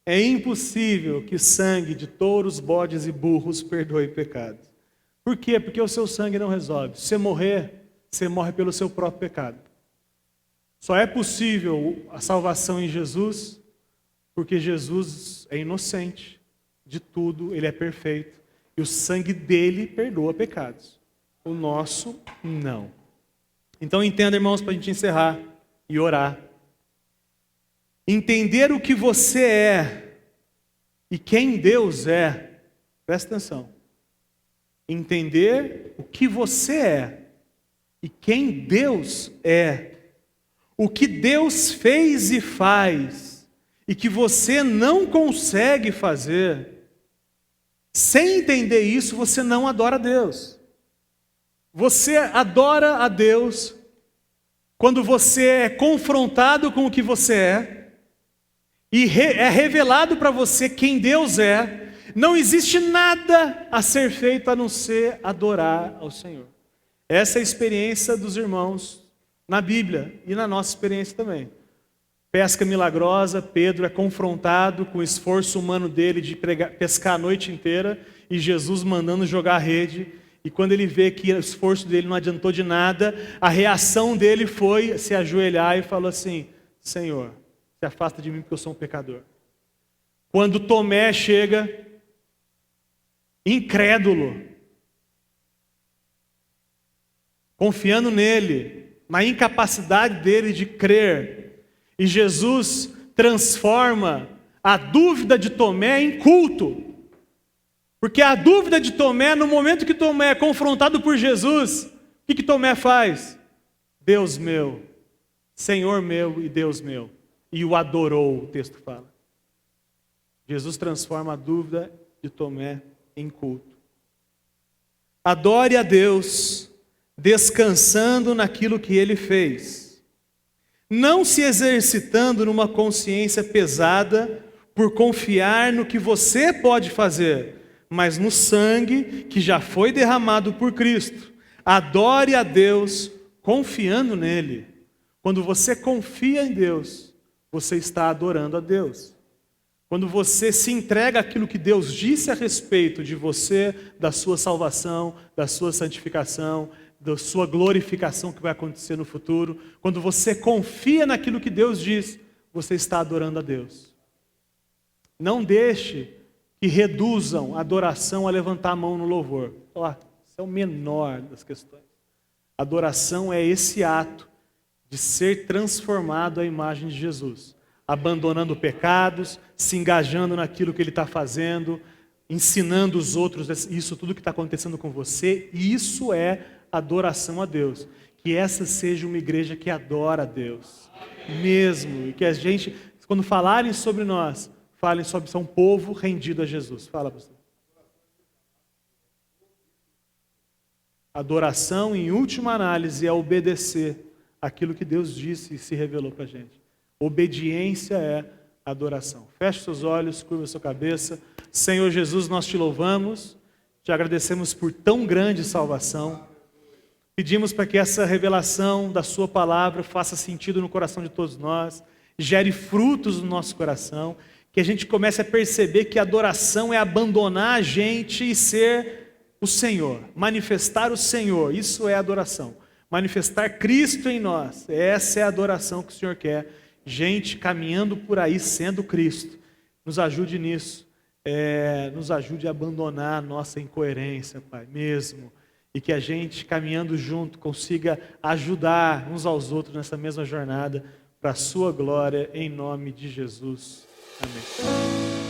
É impossível que sangue de touros, bodes e burros perdoe pecados. Por quê? Porque o seu sangue não resolve. Se você morrer, você morre pelo seu próprio pecado. Só é possível a salvação em Jesus porque Jesus é inocente de tudo, ele é perfeito. E o sangue dele perdoa pecados. O nosso, não. Então entenda, irmãos, para a gente encerrar e orar. Entender o que você é e quem Deus é. Presta atenção. Entender o que você é e quem Deus é. O que Deus fez e faz e que você não consegue fazer. Sem entender isso, você não adora a Deus. Você adora a Deus quando você é confrontado com o que você é e é revelado para você quem Deus é. Não existe nada a ser feito a não ser adorar ao Senhor. Essa é a experiência dos irmãos na Bíblia e na nossa experiência também. Pesca milagrosa, Pedro é confrontado com o esforço humano dele de pescar a noite inteira e Jesus mandando jogar a rede. E quando ele vê que o esforço dele não adiantou de nada, a reação dele foi se ajoelhar e falou assim: Senhor, se afasta de mim porque eu sou um pecador. Quando Tomé chega, incrédulo, confiando nele, na incapacidade dele de crer, e Jesus transforma a dúvida de Tomé em culto. Porque a dúvida de Tomé, no momento que Tomé é confrontado por Jesus, o que Tomé faz? Deus meu, Senhor meu e Deus meu. E o adorou, o texto fala. Jesus transforma a dúvida de Tomé em culto. Adore a Deus, descansando naquilo que Ele fez. Não se exercitando numa consciência pesada por confiar no que você pode fazer, mas no sangue que já foi derramado por Cristo. Adore a Deus confiando nele. Quando você confia em Deus, você está adorando a Deus. Quando você se entrega àquilo que Deus disse a respeito de você, da sua salvação, da sua santificação, da sua glorificação que vai acontecer no futuro, quando você confia naquilo que Deus diz, você está adorando a Deus. Não deixe que reduzam a adoração a levantar a mão no louvor. Isso é o menor das questões. Adoração é esse ato de ser transformado à imagem de Jesus, abandonando pecados, se engajando naquilo que Ele está fazendo, ensinando os outros isso tudo que está acontecendo com você. Isso é adoração a Deus. Que essa seja uma igreja que adora a Deus. Mesmo. E que a gente, quando falarem sobre nós, falem sobre ser um povo rendido a Jesus. Fala, pastor. Adoração, em última análise, é obedecer aquilo que Deus disse e se revelou para a gente. Obediência é adoração. Feche seus olhos, curva sua cabeça. Senhor Jesus, nós te louvamos, te agradecemos por tão grande salvação. Pedimos para que essa revelação da sua palavra faça sentido no coração de todos nós, gere frutos no nosso coração, que a gente comece a perceber que adoração é abandonar a gente e ser o Senhor, manifestar o Senhor, isso é adoração. Manifestar Cristo em nós, essa é a adoração que o Senhor quer. Gente caminhando por aí sendo Cristo. Nos ajude nisso, nos ajude a abandonar a nossa incoerência, Pai, mesmo. E que a gente, caminhando junto, consiga ajudar uns aos outros nessa mesma jornada, para a sua glória, em nome de Jesus. Amém.